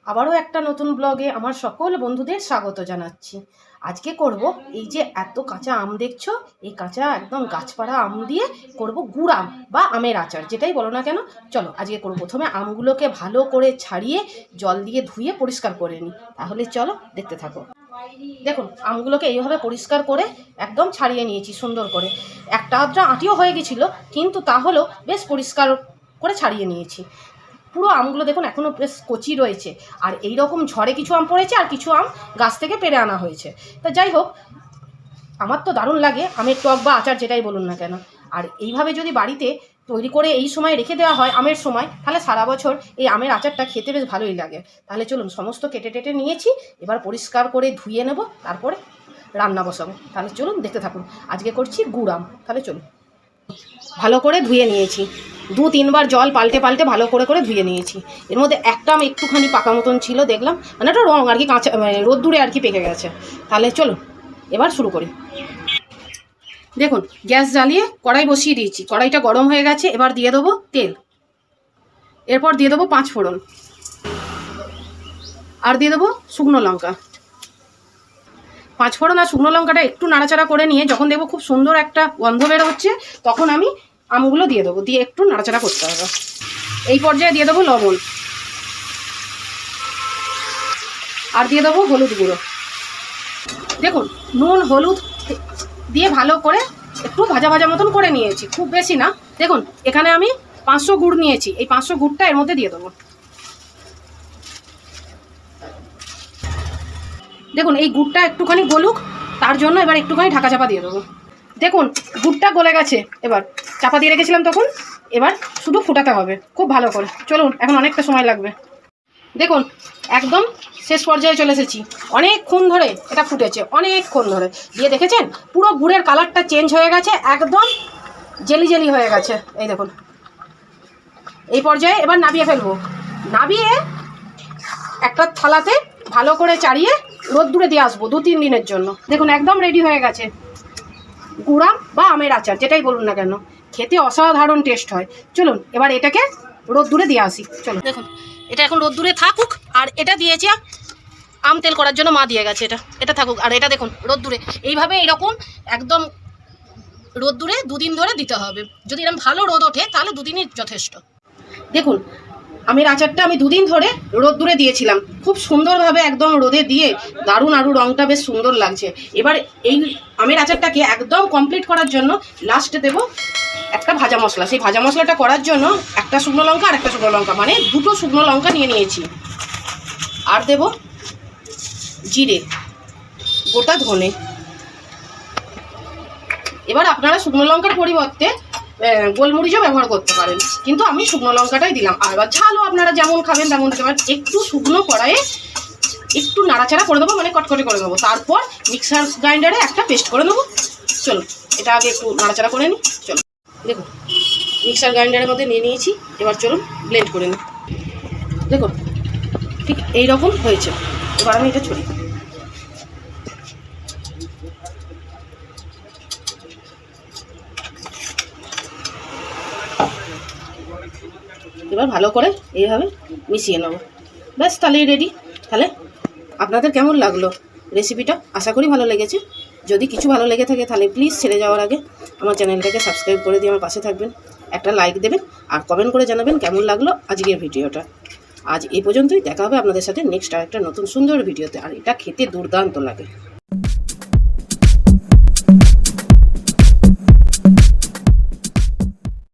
আবারও একটা নতুন ব্লগে আমার সকল বন্ধুদের স্বাগত জানাচ্ছি। আজকে করব এই যে এত কাঁচা আম দেখছো, এই কাঁচা একদম গাছপাড়া আম দিয়ে করব গুড় আম বা আমের আচার, যেটাই বলো না কেন। চলো আজকে করব। প্রথমে আমগুলোকে ভালো করে ছাড়িয়ে জল দিয়ে ধুয়ে পরিষ্কার করে নিই। তাহলে চলো দেখতে থাকো। দেখুন, আমগুলোকে এইভাবে পরিষ্কার করে একদম ছাড়িয়ে নিয়েছি সুন্দর করে। একটা আধটা আঁটিও হয়ে গেছিলো, কিন্তু তাহলেও বেশ পরিষ্কার করে ছাড়িয়ে নিয়েছি। পুরো আমগুলো দেখুন এখনও বেশ কচি রয়েছে, আর এই রকম ঝড়ে কিছু আম পড়েছে আর কিছু আম গাছ থেকে পেড়ে আনা হয়েছে। তা যাই হোক, আমার তো দারুণ লাগে আমের টক বা আচার, যেটাই বলুন না কেন। আর এইভাবে যদি বাড়িতে তৈরি করে এই সময় রেখে দেওয়া হয় আমের সময়, তাহলে সারা বছর এই আমের আচারটা খেতে বেশ ভালোই লাগে। তাহলে চলুন, সমস্ত কেটে টেটে নিয়েছি, এবার পরিষ্কার করে ধুয়ে নেব, তারপরে রান্না বসাবো। তাহলে চলুন দেখতে থাকুন। আজকে করছি গুড় আম। তাহলে চলুন। ভালো করে ধুয়ে নিয়েছি, 2-3 বার জল পাল্টে পাল্টে ভালো করে করে ধুয়ে নিয়েছি। এর মধ্যে একটা আম একটুখানি পাকা মতন ছিল, দেখলাম, মানে একটা রঙ আর কি, কাঁচা রোদ্দুরে আর কি পেকে গেছে। তাহলে চলুন এবার শুরু করি। দেখুন, গ্যাস জ্বালিয়ে কড়াই বসিয়ে দিয়েছি, কড়াইটা গরম হয়ে গেছে। এবার দিয়ে দেবো তেল, এরপর দিয়ে দেবো 5 ফোড়ন, আর দিয়ে দেবো শুকনো লঙ্কা। 5 ফোড়ন আর শুকনো লঙ্কাটা একটু নাড়াচাড়া করে নিয়ে যখন দেখবো খুব সুন্দর একটা গন্ধ বের হচ্ছে, তখন আমি আমগুলো দিয়ে দেবো, দিয়ে একটু নাড়াচাড়া করতে হবে। এই পর্যায়ে দিয়ে দেবো লবণ, আর দিয়ে দেবো হলুদ গুঁড়ো। দেখুন, নুন হলুদ দিয়ে ভালো করে একটু ভাজা ভাজা মতন করে নিয়েছি, খুব বেশি না। দেখুন, এখানে আমি 500 গুড় নিয়েছি, এই 500 গুড়টা এর মধ্যে দিয়ে দেবো। দেখুন, এই গুড়টা একটুখানি গলুক, তার জন্য এবার একটুখানি ঢাকা চাপা দিয়ে দেবো। দেখুন, গুড়টা গলে গেছে, এবার চাপা দিয়ে রেখেছিলাম তখন, এবার শুধু ফুটাতে হবে খুব ভালো করে। চলুন, এখন অনেকটা সময় লাগবে। দেখুন, একদম শেষ পর্যায়ে চলে এসেছি। অনেকক্ষণ ধরে এটা ফুটেছে, অনেকক্ষণ ধরে দিয়ে দেখেছেন, পুরো গুড়ের কালারটা চেঞ্জ হয়ে গেছে, একদম জেলি জেলি হয়ে গেছে। এই দেখুন, এই পর্যায়ে এবার নাবিয়ে ফেলবো। নাবিয়ে একটা থালাতে ভালো করে চাড়িয়ে রোদ্দুরে দিয়ে আসবো 2-3 দিনের জন্য। দেখুন, একদম রেডি হয়ে গেছে গুড় আম বা আমের আচার, যেটাই বলুন না কেন, খেতে অসাধারণ টেস্ট হয়। চলুন এবার এটাকে রোদ্দুরে দিয়ে আসি। চলুন, দেখুন, এটা এখন রোদ্দুরে থাকুক। আর এটা দিয়েছি আম তেল করার জন্য, মা দিয়ে গেছে, এটা থাকুক। আর এটা দেখুন রোদ্দুরে এইভাবে এরকম একদম রোদ্দুরে 2 দিন ধরে দিতে হবে। যদি এরকম ভালো রোদ ওঠে তাহলে 2 দিনই যথেষ্ট। দেখুন, আমের আচারটা আমি 2 দিন ধরে রোদ্দুরে দিয়েছিলাম, খুব সুন্দরভাবে একদম রোদে দিয়ে দারুণ, আরও রঙটা বেশ সুন্দর লাগছে। এবার এই আমের আচারটাকে একদম কমপ্লিট করার জন্য লাস্টে দেব একটা ভাজা মশলা। সেই ভাজা মশলাটা করার জন্য একটা শুকনো লঙ্কা আর একটা শুকনো লঙ্কা, মানে 2টো শুকনো লঙ্কা নিয়ে নিয়েছি। আর দেব জিরে, গোটা ধনে। এবার আপনারা শুকনো লঙ্কার পরিবর্তে গোলমরিচও ব্যবহার করতে পারেন, কিন্তু আমি শুকনো লঙ্কাটাই দিলাম। আর এবার ঝালও আপনারা যেমন খাবেন তেমন দিতে পারেন। একটু শুকনো কড়াইয়ে একটু নাড়াচাড়া করে দেবো, মানে কটকটে করে দেবো। তারপর মিক্সার গ্রাইন্ডারে একটা পেস্ট করে নেবো। চলুন এটা আগে একটু নাড়াচাড়া করে নিই। চলুন, দেখুন, মিক্সার গ্রাইন্ডারের মধ্যে নিয়ে নিয়েছি। এবার চলুন ব্লেন্ড করে নিই। দেখুন, ঠিক এইরকম হয়েছে। এবার আমি এটা ছড়ি। এবার ভালো করে এইভাবে মিশিয়ে নেব, ব্যাস, তাহলেই রেডি। তাহলে আপনাদের কেমন লাগলো রেসিপিটা? আশা করি ভালো লেগেছে। যদি কিছু ভালো লেগে থাকে তাহলে প্লিজ ছেড়ে যাওয়ার আগে আমার চ্যানেলটাকে সাবস্ক্রাইব করে দিয়ে আমার পাশে থাকবেন, একটা লাইক দেবেন, আর কমেন্ট করে জানাবেন কেমন লাগলো আজকের ভিডিওটা। আজ এই পর্যন্তই, দেখা হবে আপনাদের সাথে নেক্সট আরেকটা নতুন সুন্দর ভিডিওতে। আর এটা খেতে দুর্দান্ত লাগে।